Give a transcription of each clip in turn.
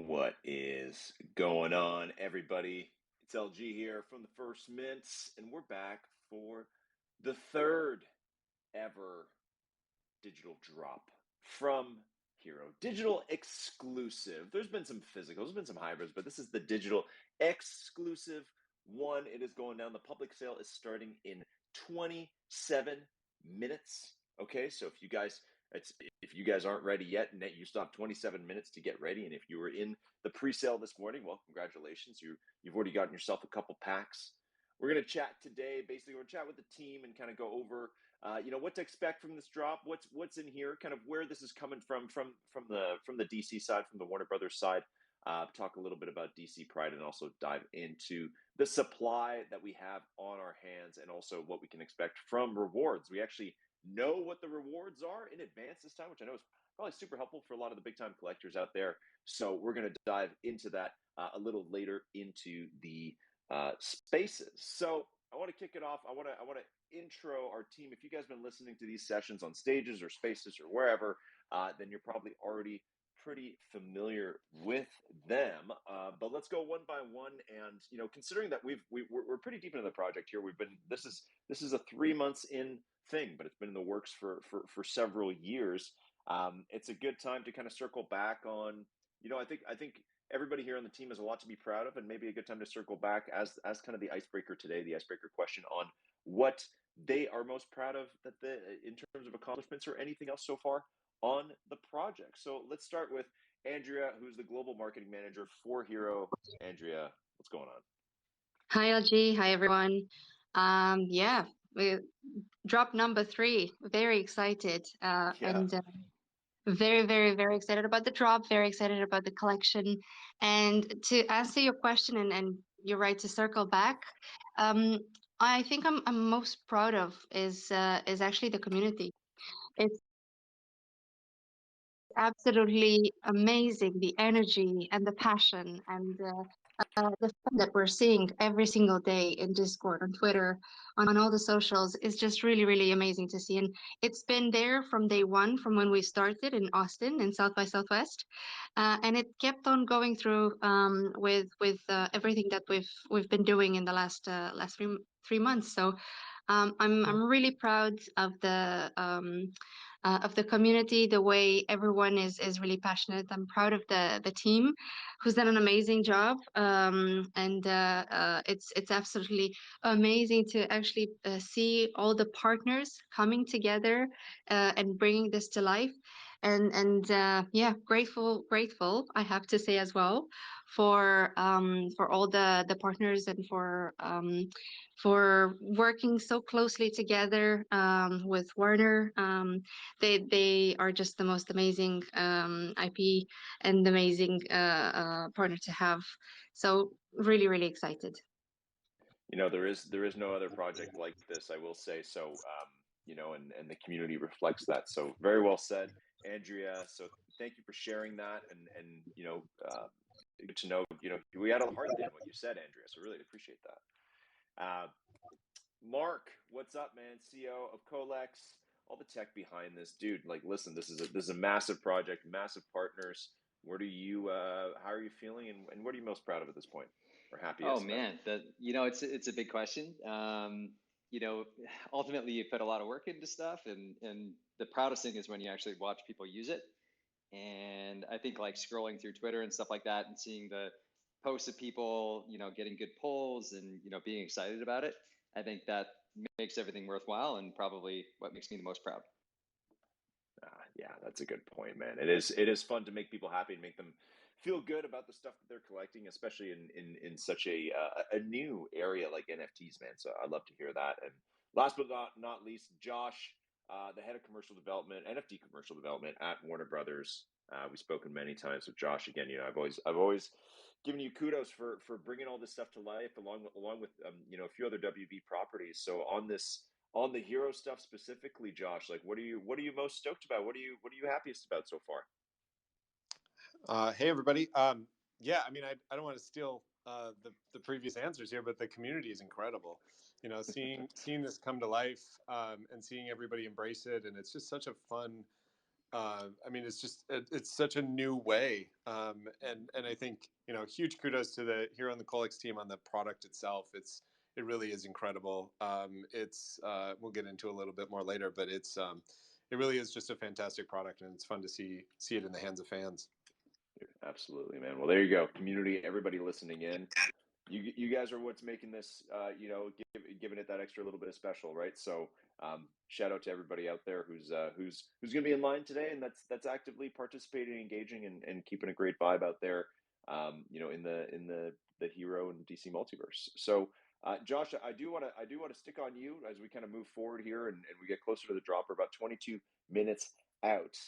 What is going on, everybody? It's LG here from the First Mints, and we're back for the third ever digital drop from Hero. Digital exclusive. There's been some physicals, there's been some hybrids, but this is the digital exclusive one. It is going down. The public sale is starting in 27 minutes. Okay, so if you guys aren't ready yet, and you still have 27 minutes to get ready, and if you were in the pre-sale this morning, well, congratulations. You've already gotten yourself a couple packs. We're going to chat today. Basically, we're going to chat with the team and kind of go over what to expect from this drop, what's in here, kind of where this is coming from the DC side, from the Warner Brothers side. Talk a little bit about DC Pride, and also dive into the supply that we have on our hands, and also what we can expect from rewards. We actually know what the rewards are in advance this time, which I know is probably super helpful for a lot of the big time collectors out there. So we're going to dive into that a little later into the spaces. So I want to kick it off. I want to intro our team. If you guys have been listening to these sessions on stages or spaces or wherever, then you're probably already pretty familiar with them. But let's go one by one. And considering that we're pretty deep into the project here, this is a 3 months in thing, but it's been in the works for several years. It's a good time to kind of circle back on. I think everybody here on the team has a lot to be proud of, and maybe a good time to circle back as kind of the icebreaker today, the icebreaker question on what they are most proud of in terms of accomplishments or anything else so far on the project. So let's start with Andrea, who's the global marketing manager for Hero. Andrea, what's going on? Hi, LG. Hi, everyone. Yeah, drop number 3. Very excited, and very, very, very excited about the drop. Very excited about the collection. And to answer your question, and you're right to circle back. I think I'm most proud of is actually the community. It's absolutely amazing, the energy and the passion and the fun that we're seeing every single day in Discord, on Twitter, on all the socials is just really, really amazing to see. And it's been there from day one, from when we started in Austin in South by Southwest, and it kept on going through with everything that we've been doing in the last 3 months. So I'm really proud of the community, the way everyone is really passionate. I'm proud of the team, who's done an amazing job. And it's absolutely amazing to actually see all the partners coming together and bringing this to life. And yeah, grateful I have to say as well for all the partners, and for working so closely together with Warner. They are just the most amazing IP and amazing partner to have. So really, really excited. There is no other project like this, I will say. So, and the community reflects that. So very well said, Andrea. So thank you for sharing that. And good to know, we had a heart in what you said, Andrea. So really appreciate that. Mark, what's up, man? CEO of Colex, all the tech behind this, dude. Like, listen, this is a massive project, massive partners. How are you feeling, and what are you most proud of at this point, or happiest? Oh man, it's a big question. Ultimately you put a lot of work into stuff, and the proudest thing is when you actually watch people use it. And I think, like, scrolling through Twitter and stuff like that, and seeing the posts of people, getting good polls, and being excited about it, I think that makes everything worthwhile, and probably what makes me the most proud. Yeah, that's a good point, man. It is fun to make people happy and make them feel good about the stuff that they're collecting, especially in such a new area like NFTs, man. So I'd love to hear that. And last but not least, Josh, the head of commercial development, NFT commercial development at Warner Brothers. We've spoken many times with Josh. Again, I've always given you kudos for bringing all this stuff to life, along with a few other WB properties. So on the Hero stuff specifically, Josh, like, what are you most stoked about? What are you happiest about so far? Hey everybody. Yeah, I mean, I don't want to steal the previous answers here, but the community is incredible. Seeing this come to life, and seeing everybody embrace it, and it's just such a fun I mean, it's just it's such a new way, and I think huge kudos to the Hero and the Colix team on the product itself. It really is incredible. It's we'll get into a little bit more later, but it really is just a fantastic product, and it's fun to see it in the hands of fans. Absolutely, man. Well, there you go, community, everybody listening in. You guys are what's making this, giving it that extra little bit of special, right? So shout out to everybody out there who's going to be in line today, and that's actively participating, engaging, and keeping a great vibe out there, in the Hero and DC multiverse. So. Josh, I do want to stick on you as we kind of move forward here, and we get closer to the drop. We're about 22 minutes out.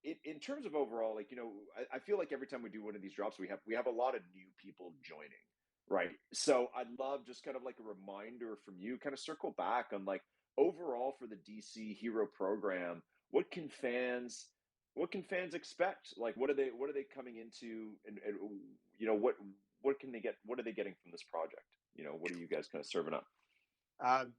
In terms of overall, I feel like every time we do one of these drops, we have a lot of new people joining, right? So I'd love just kind of like a reminder from you, kind of circle back on like overall for the DC Hero program, what can fans expect? Like what are they coming into, and what can they get? What are they getting from this project? What are you guys kind of serving up?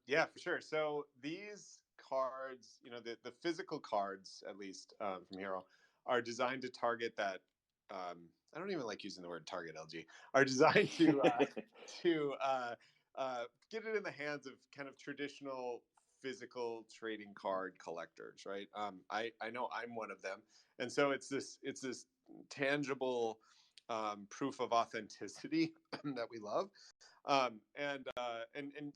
Yeah, for sure. So these cards, the physical cards, at least from Hero, are designed to target that. I don't even like using the word target. LG are designed to get it in the hands of kind of traditional physical trading card collectors, right? I know I'm one of them, and so it's this tangible proof of authenticity that we love. And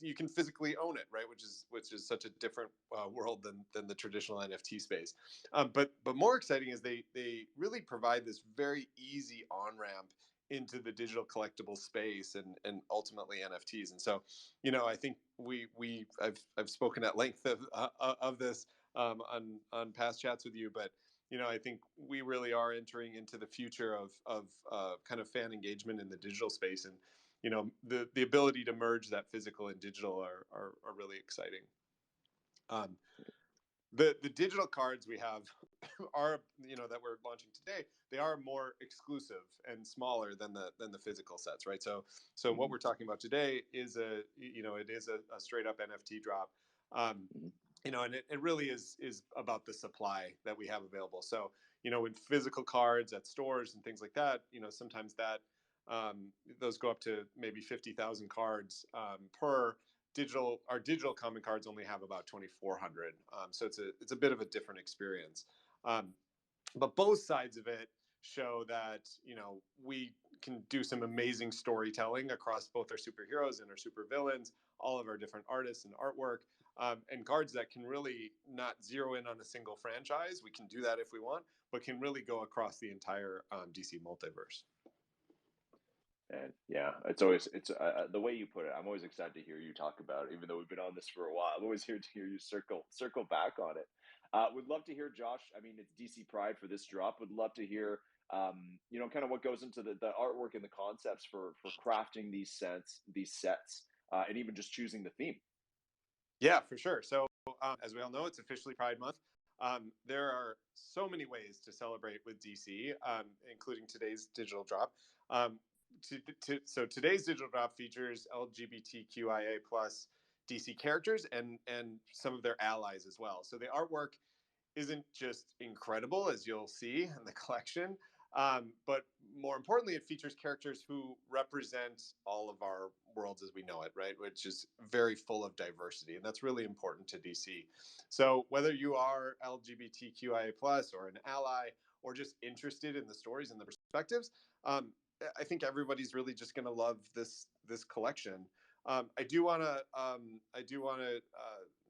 you can physically own it, right? Which is such a different world than the traditional NFT space. But more exciting is they really provide this very easy on ramp into the digital collectible space and ultimately NFTs. And so, I think I've spoken at length of this on past chats with you, but I think we really are entering into the future of kind of fan engagement in the digital space, and the ability to merge that physical and digital are really exciting. The digital cards we have are that we're launching today, they are more exclusive and smaller than the physical sets, right? So what we're talking about today is it is a straight up NFT drop. And it really is about the supply that we have available. So with physical cards at stores and things like that, sometimes that those go up to maybe 50,000 cards per. Our digital common cards only have about 2,400, so it's a bit of a different experience. But both sides of it show that we can do some amazing storytelling across both our superheroes and our supervillains, all of our different artists and artwork, and cards that can really not zero in on a single franchise. We can do that if we want, but can really go across the entire DC multiverse. And yeah, it's the way you put it. I'm always excited to hear you talk about it, even though we've been on this for a while. I'm always here to hear you circle back on it. Would love to hear, Josh. I mean, it's DC Pride for this drop. Would love to hear, kind of what goes into the artwork and the concepts for crafting these sets, and even just choosing the theme. Yeah, for sure. So as we all know, it's officially Pride Month. There are so many ways to celebrate with DC, including today's digital drop. So today's digital drop features LGBTQIA plus DC characters and some of their allies as well. So the artwork isn't just incredible, as you'll see in the collection, but more importantly, it features characters who represent all of our worlds as we know it, right? Which is very full of diversity, and that's really important to DC. So whether you are LGBTQIA plus or an ally, or just interested in the stories and the perspectives, I think everybody's really just going to love this collection. I do want to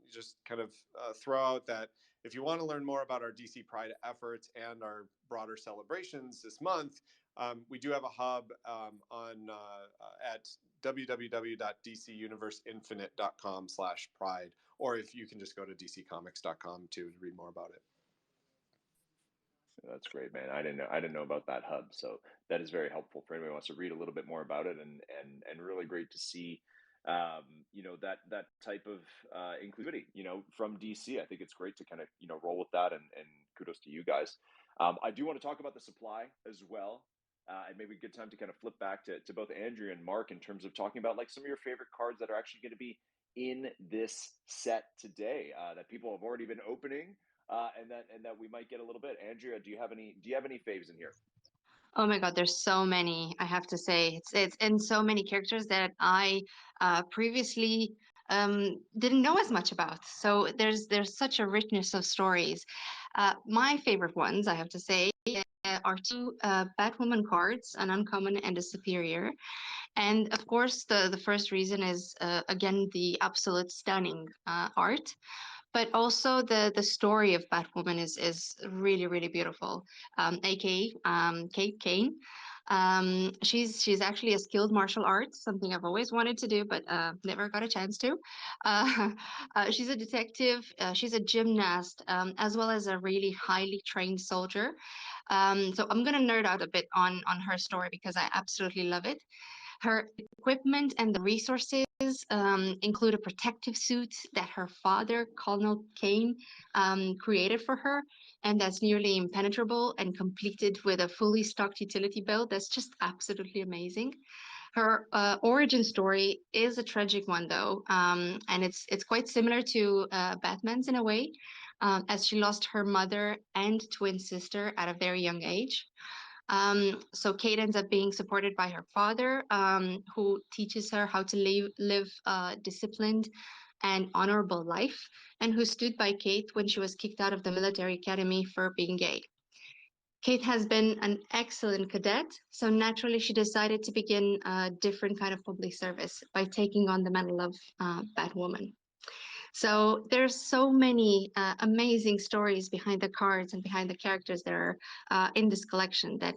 just kind of throw out that if you want to learn more about our DC Pride efforts and our broader celebrations this month, we do have a hub at www.dcuniverseinfinite.com/pride, or if you can just go to dccomics.com to read more about it. That's great, man. I didn't know about that hub, so that is very helpful for anyone who wants to read a little bit more about it, and really great to see, that type of inclusivity, from DC. I think it's great to kind of roll with that, and kudos to you guys. I do want to talk about the supply as well, and maybe a good time to kind of flip back to both Andrea and Mark in terms of talking about like some of your favorite cards that are actually going to be in this set today, that people have already been opening. and that we might get a little bit. Andrea, do you have any faves in here? Oh my God, there's so many, I have to say. It's and so many characters that I previously didn't know as much about. So there's such a richness of stories. My favorite ones, I have to say, are two Batwoman cards, an uncommon and a superior. And of course, the first reason is again the absolute stunning art, but also the story of Batwoman is really really beautiful. AKA Kate Kane. She's actually a skilled martial arts, something I've always wanted to do, but never got a chance to. Uh, she's a detective. She's a gymnast, as well as a really highly trained soldier. So I'm gonna nerd out a bit on her story because I absolutely love it. Her equipment and the resources include a protective suit that her father, Colonel Kane, created for her, and that's nearly impenetrable and completed with a fully stocked utility belt. That's just absolutely amazing. Her origin story is a tragic one, though, and it's quite similar to Batman's in a way, as she lost her mother and twin sister at a very young age. So Kate ends up being supported by her father, who teaches her how to live a disciplined and honorable life, and who stood by Kate when she was kicked out of the military academy for being gay. Kate has been an excellent cadet, so naturally she decided to begin a different kind of public service by taking on the mantle of Batwoman. So there's so many amazing stories behind the cards and behind the characters that are in this collection that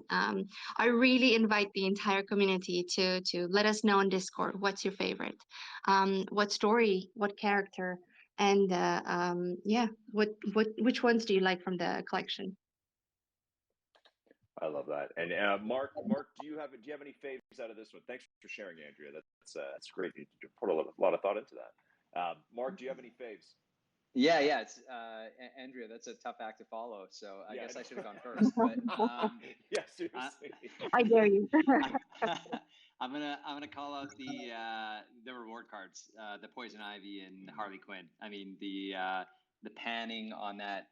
I really invite the entire community to let us know on Discord what's your favorite, what story, what character, and yeah, what which ones do you like from the collection? I love that. And Mark, do you have any faves out of this one? Thanks for sharing, Andrea. That's great. You put a lot of thought into that. Mark, do you have any faves? Yeah. It's Andrea. That's a tough act to follow. So I Yeah, guess I should have I gone first. But know. Yeah, I, seriously. I dare you. I, I'm gonna call out the reward cards, the Poison Ivy and Harley Quinn. I mean the panning on that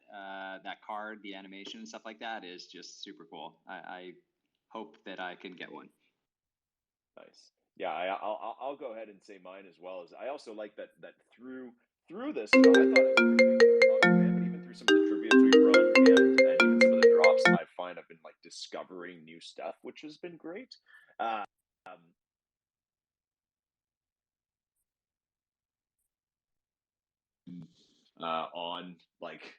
card, the animation and stuff like that is just super cool. I hope that I can get one. Nice. Yeah, I'll go ahead and say mine as well. As I also like that through this, I thought it was a pretty big comic fan, but even through some of the trivia we run and even some of the drops, I find I've been like discovering new stuff, which has been great. Um, on like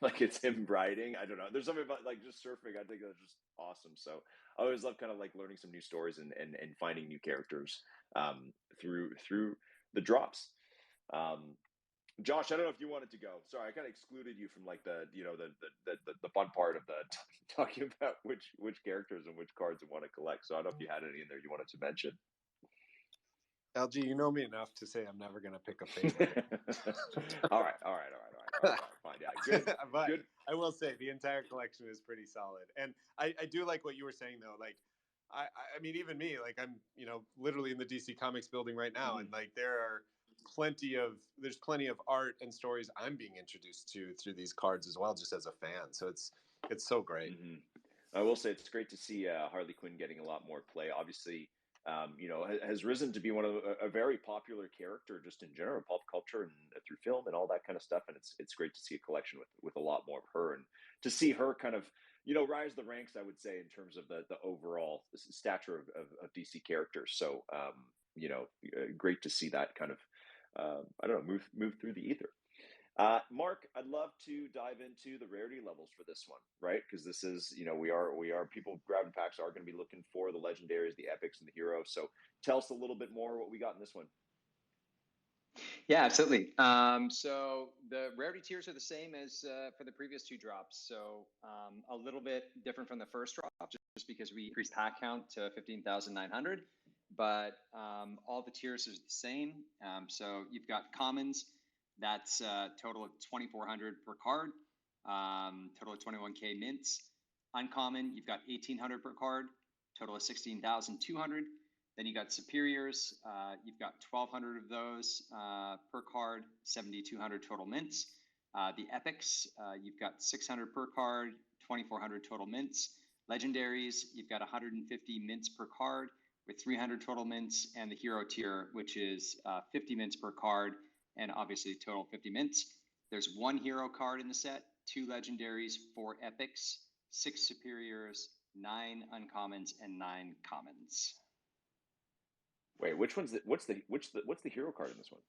like it's him riding. I don't know. There's something about like just surfing. I think that's just awesome. So I always love kind of like learning some new stories and finding new characters through the drops. Um, Josh, I don't know if you wanted to go. Sorry, I kind of excluded you from like the fun part of the talking about which characters and which cards you want to collect. So I don't know if you had any in there you wanted to mention. LG, you know me enough to say I'm never going to pick a favorite. All right, fine. Yeah, good, But good. I will say the entire collection is pretty solid. And I do like what you were saying, though. Like, I mean, even me, like, I'm, literally in the DC Comics building right now. Mhm. And, like, there's plenty of art and stories I'm being introduced to through these cards as well, just as a fan. So it's so great. Hmm. I will say it's great to see Harley Quinn getting a lot more play. Obviously, has risen to be one of a very popular character just in general, pop culture and through film and all that kind of stuff. And it's great to see a collection with a lot more of her and to see her kind of rise the ranks. I would say in terms of the overall stature of DC characters. So great to see that kind of I don't know move through the ether. Mark, I'd love to dive into the rarity levels for this one, right? Because this is, we are people grabbing packs are going to be looking for the legendaries, the epics, and the heroes. So tell us a little bit more what we got in this one. Yeah, absolutely. So the rarity tiers are the same as for the previous two drops. So a little bit different from the first drop, just because we increased pack count to 15,900. But all the tiers are the same. So you've got commons. That's a total of 2,400 per card. Total of 21K mints. Uncommon, you've got 1,800 per card. Total of 16,200. Then you got superiors. You've got 1,200 of those per card, 7,200 total mints. The epics, you've got 600 per card, 2,400 total mints. Legendaries, you've got 150 mints per card with 300 total mints, and the hero tier, which is 50 mints per card, and obviously total 50 mints. There's 1 hero card in the set, 2 legendaries, 4 epics, 6 superiors, 9 uncommons, and 9 commons. Wait, what's the hero card in this one?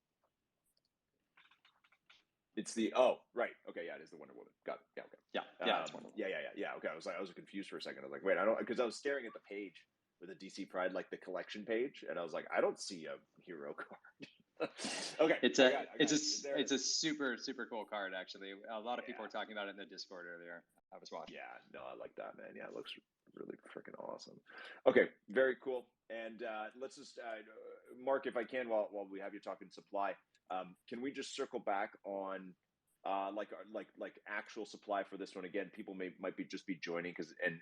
It's the right. Okay, yeah, it is the Wonder Woman. Got it. Yeah, okay. Yeah, it's Wonder Woman. Yeah. Okay, I was confused for a second. I was like, wait, I don't, because I was staring at the page with the DC Pride, like the collection page, and I was like, I don't see a hero card. Okay, It's a super cool card actually. A lot of people were talking about it in the Discord earlier. I was watching. Yeah, no, I like that, man. Yeah, it looks really freaking awesome. Okay, very cool. And let's just, Mark, if I can, while we have you talking supply, can we just circle back on like actual supply for this one? Again, people might just be joining because and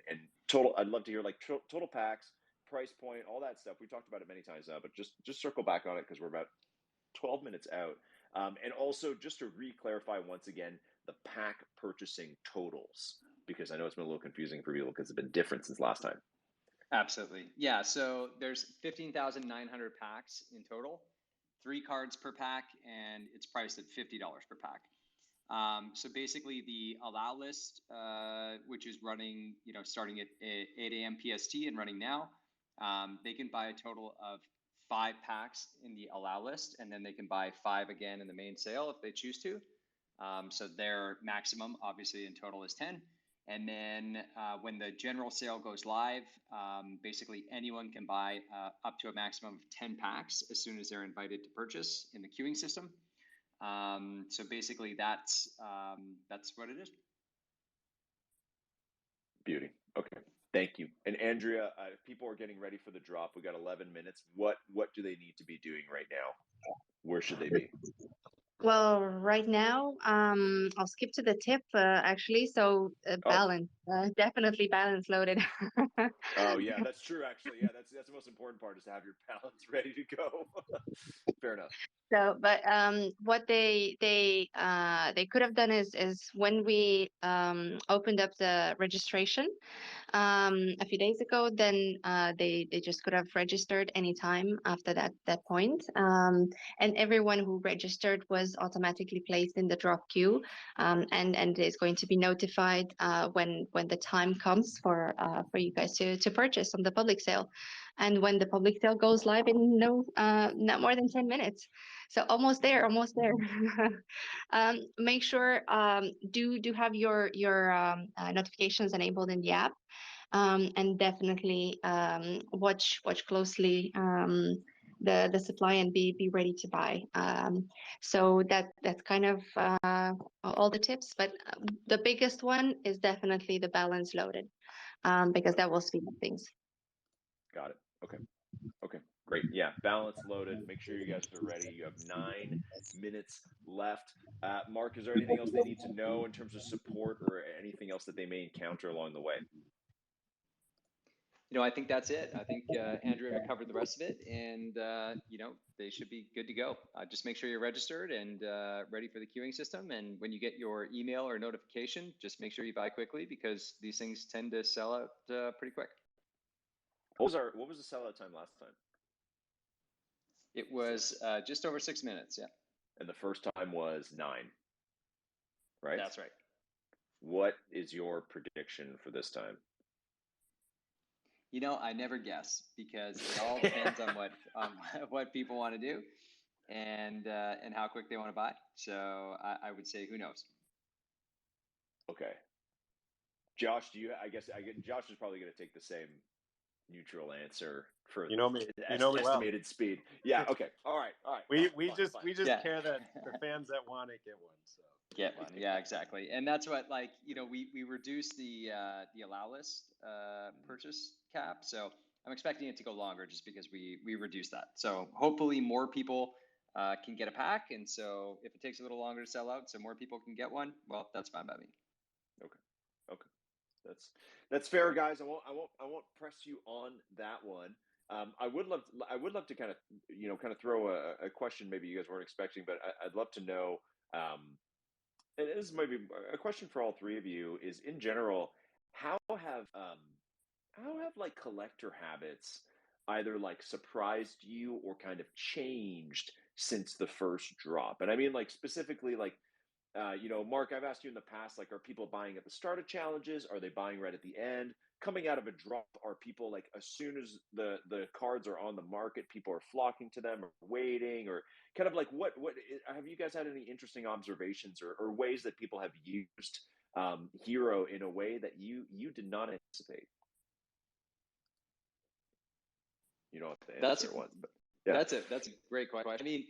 total. I'd love to hear like total packs, price point, all that stuff. We talked about it many times now, but just circle back on it because we're about 12 minutes out. And also just to re-clarify once again, the pack purchasing totals, because I know it's been a little confusing for people because it's been different since last time. Absolutely. Yeah. So there's 15,900 packs in total, 3 cards per pack, and it's priced at $50 per pack. So basically the allow list, which is running, starting at 8 a.m. PST and running now, they can buy a total of 5 packs in the allow list, and then they can buy 5 again in the main sale if they choose to. So their maximum, obviously, in total is 10. And then when the general sale goes live, basically anyone can buy up to a maximum of 10 packs as soon as they're invited to purchase in the queuing system. So basically, that's what it is. Beauty. Okay. Thank you. And Andrea, if people are getting ready for the drop, we got 11 minutes. What do they need to be doing right now? Where should they be? Well, right now, I'll skip to the tip actually. So balance, definitely balance loaded. Oh yeah, that's true. Actually, yeah, that's the most important part is to have your balance ready to go. Fair enough. So, but what they could have done is when we opened up the registration a few days ago, then they just could have registered anytime after that point, and everyone who registered was automatically placed in the drop queue, and is going to be notified when the time comes for you guys to purchase on the public sale, and when the public sale goes live in not more than 10 minutes. So almost there, almost there. Make sure do have your notifications enabled in the app, and definitely watch closely the supply and be ready to buy. So that's kind of all the tips, but the biggest one is definitely the balance loaded, because that will speed up things. Got it. Okay. Great. Yeah, balance loaded. Make sure you guys are ready. You have 9 minutes left. Mark, is there anything else they need to know in terms of support or anything else that they may encounter along the way? I think that's it. I think Andrea covered the rest of it, and they should be good to go. Just make sure you're registered and ready for the queuing system. And when you get your email or notification, just make sure you buy quickly because these things tend to sell out pretty quick. What was the sellout time last time? It was just over 6 minutes, yeah. And the first time was 9, right? That's right. What is your prediction for this time? I never guess because it all depends on what people want to do and how quick they want to buy. So I would say, who knows? Okay. Josh, Josh is probably going to take the same neutral answer for estimated speed. Yeah. Okay. All right. We just care that the fans that want it get one. So get one. Yeah, exactly. And that's what we reduced the allow list purchase cap. So I'm expecting it to go longer just because we reduced that. So hopefully more people can get a pack. And so if it takes a little longer to sell out, so more people can get one, well, that's fine by me. Okay. That's fair, guys. I won't press you on that one. I would love to kind of throw a question maybe you guys weren't expecting, but I'd love to know and this might be a question for all three of you, is in general, how have like collector habits either like surprised you or kind of changed since the first drop? And I mean like specifically like Mark, I've asked you in the past, like, are people buying at the start of challenges? Are they buying right at the end? Coming out of a drop, are people like as soon as the cards are on the market, people are flocking to them or waiting, or kind of like what have you guys had any interesting observations or ways that people have used Hero in a way that you did not anticipate? You don't have to That's answer it once, but yeah. that's a great question. I mean,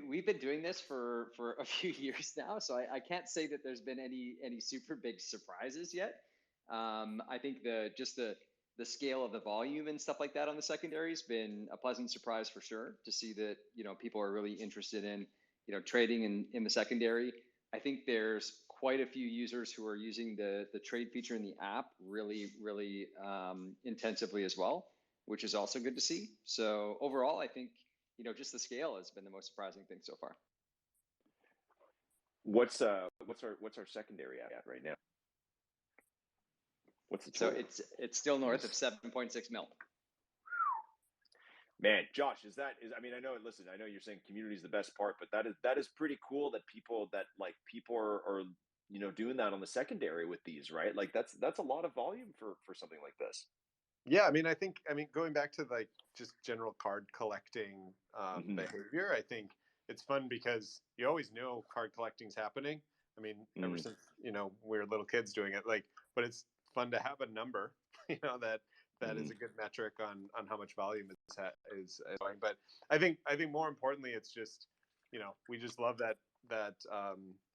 we've been doing this for a few years now, so I can't say that there's been any super big surprises yet. I think the scale of the volume and stuff like that on the secondary has been a pleasant surprise for sure, to see that people are really interested in trading in the secondary. I think there's quite a few users who are using the trade feature in the app really intensively as well, which is also good to see. So overall, I think just the scale has been the most surprising thing so far. What's our secondary at right now? What's the So total? it's still north of 7.6 mil. Man, Josh, I mean, I know, listen, I know you're saying community is the best part, but that is pretty cool that people are doing that on the secondary with these, right? Like that's a lot of volume for something like this. Yeah, I mean, going back to like just general card collecting behavior, I think it's fun because you always know card collecting's happening. I mean, ever since we're little kids doing it, like, but it's fun to have a number, that is a good metric on how much volume is going. But I think more importantly, it's just we just love that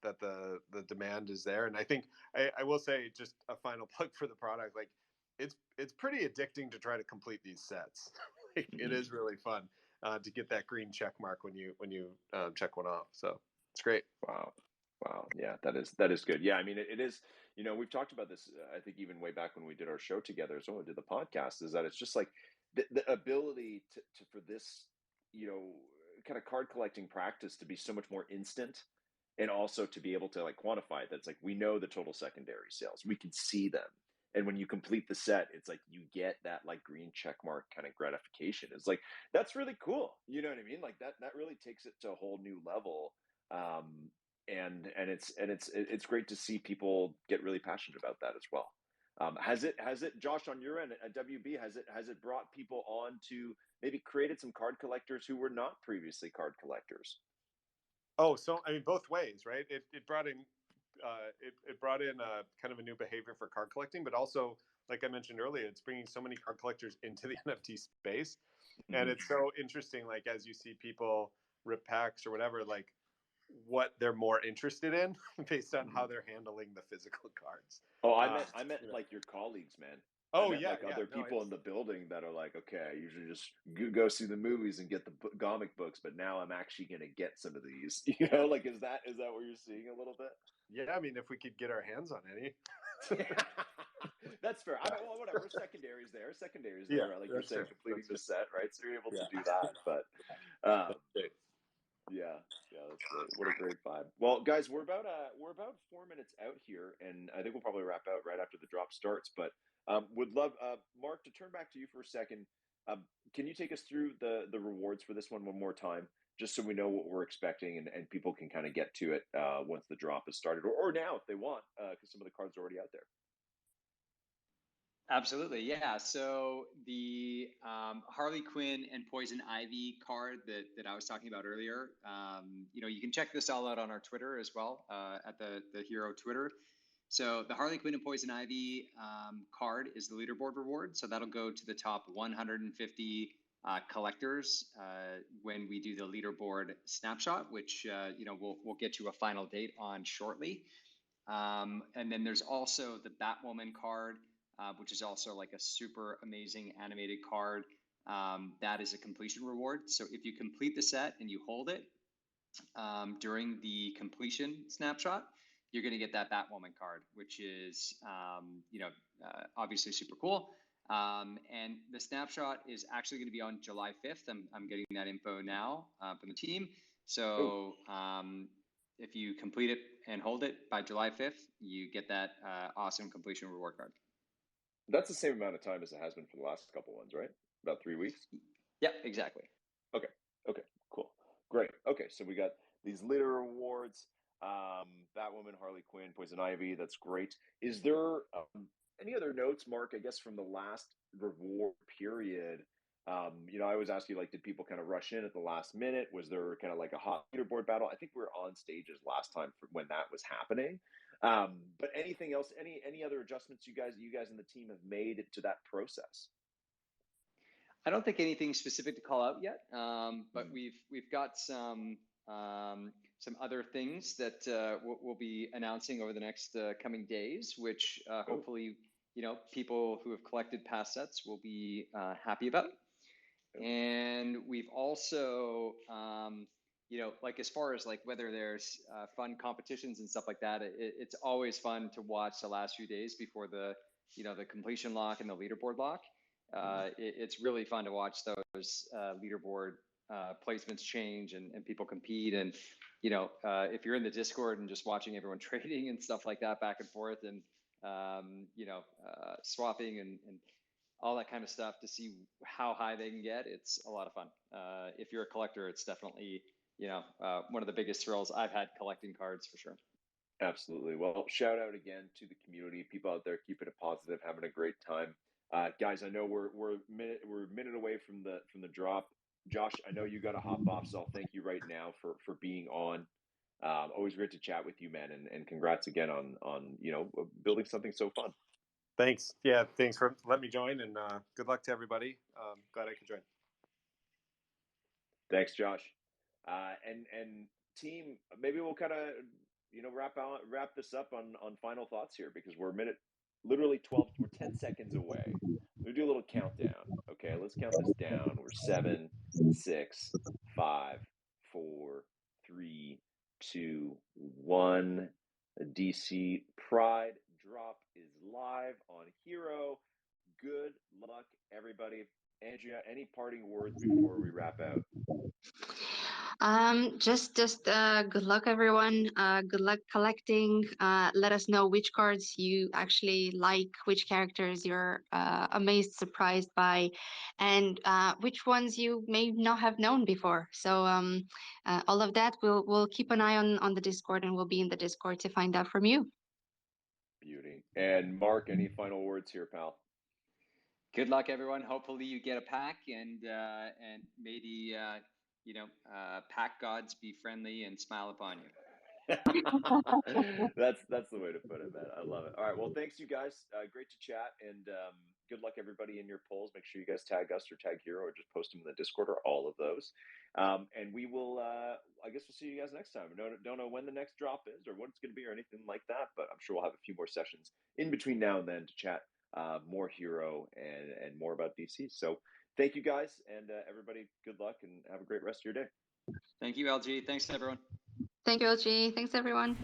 the demand is there, and I think I will say just a final plug for the product, like it's pretty addicting to try to complete these sets. Like, it is really fun to get that green check mark when you check one off. So it's great. Wow. Yeah, that is good. Yeah, I mean, it is, we've talked about this, I think even way back when we did our show together, so when we did the podcast, is that it's just like the ability to for this, kind of card collecting practice to be so much more instant, and also to be able to like quantify it. That's like, we know the total secondary sales, we can see them. And when you complete the set, it's like you get that like green check mark kind of gratification. It's like, that's really cool. You know what I mean? Like that really takes it to a whole new level. And it's great to see people get really passionate about that as well. Has it Josh, on your end at WB, has it brought people on to maybe created some card collectors who were not previously card collectors? Oh, so I mean, both ways, right? It brought in it brought in kind of a new behavior for card collecting, but also, like I mentioned earlier, it's bringing so many card collectors into the NFT space, and it's so interesting. Like, as you see people rip packs or whatever, like what they're more interested in based on how they're handling the physical cards. Oh, I meant like your colleagues, man. Oh, I meant yeah, like other no, people in the building that are like, okay, I usually just go see the movies and get the comic books, but now I'm actually going to get some of these. Like, is that what you're seeing a little bit? Yeah, I mean, if we could get our hands on any. That's fair. I mean, well, whatever. Secondaries there, Yeah, right? Like you're saying, fair. completing the set, right? So you're able to do Yeah. that. But yeah, that's great. What a great vibe. Well, guys, we're about 4 minutes out here, and I think we'll probably wrap out right after the drop starts. But would love Mark to turn back to you for a second. Can you take us through the rewards for this one more time, just so we know what we're expecting, and people can kind of get to it once the drop is started, or now if they want, because some of the cards are already out there. Absolutely, yeah. So the Harley Quinn and Poison Ivy card that I was talking about earlier, you can check this all out on our Twitter as well, at the Hero Twitter. So the Harley Quinn and Poison Ivy card is the leaderboard reward. So that'll go to the top 150 collectors when we do the leaderboard snapshot, which we'll get to a final date on shortly. And then there's also the Batwoman card, which is also like a super amazing animated card. That is a completion reward. So if you complete the set and you hold it during the completion snapshot, you're going to get that Batwoman card, which is, obviously super cool. And the snapshot is actually going to be on July 5th. I'm getting that info now from the team. So if you complete it and hold it by July 5th, you get that awesome completion reward card. That's the same amount of time as it has been for the last couple ones, right? About 3 weeks? Yep, exactly. Okay. Okay. Cool. Great. Okay. So we got these leader awards. Batwoman, Harley Quinn, Poison Ivy. That's great. Is there any other notes, Mark? I guess from the last reward period. I always ask you, like, did people kind of rush in at the last minute? Was there kind of like a hot leaderboard battle? I think we were on stages last time when that was happening. But anything else? Any other adjustments you guys and the team have made to that process? I don't think anything specific to call out yet, but we've got some other things that we'll be announcing over the next coming days, which hopefully people who have collected past sets will be happy about. And we've also like as far as like whether there's fun competitions and stuff like that, it's always fun to watch the last few days before the the completion lock and the leaderboard lock. It's really fun to watch those leaderboard placements change and people compete. And if you're in the Discord and just watching everyone trading and stuff like that back and forth, and swapping and all that kind of stuff to see how high they can get, it's a lot of fun. If you're a collector, it's definitely one of the biggest thrills I've had collecting cards, for sure. Absolutely. Well, shout out again to the community, people out there keeping it positive, having a great time. Guys, I know we're a minute away from the drop. Josh, I know you got to hop off, so I'll thank you right now for being on. Always great to chat with you, man, and congrats again on building something so fun. Thanks. Yeah, thanks for letting me join, and good luck to everybody. Glad I could join. Thanks, Josh. And team, maybe we'll kind of wrap this up on final thoughts here, because we're literally 10 seconds away. We'll do a little countdown. Okay, let's count this down. We're 7, 6, 5, 4, 3, 2, 1. DC Pride drop is live on HRO. Good luck, everybody. Andrea, any parting words before we wrap out? Just good luck, everyone. Good luck collecting. Let us know which cards you actually like, which characters you're amazed, surprised by, and which ones you may not have known before. So all of that, we'll keep an eye on the Discord, and we'll be in the Discord to find out from you. Beauty. And Mark, any final words here, pal? Good luck, everyone. Hopefully you get a pack, and maybe pack gods be friendly and smile upon you. That's the way to put it, man. I love it. All right, well, thanks, you guys. Great to chat, and good luck, everybody, in your polls. Make sure you guys tag us or tag HRO, or just post them in the Discord, or all of those. And we will. I guess we'll see you guys next time. Don't know when the next drop is or what it's going to be or anything like that, but I'm sure we'll have a few more sessions in between now and then to chat more HRO and more about DC. So thank you, guys, and everybody, good luck and have a great rest of your day. Thank you, LG. Thanks, everyone. Thank you, LG. Thanks, everyone.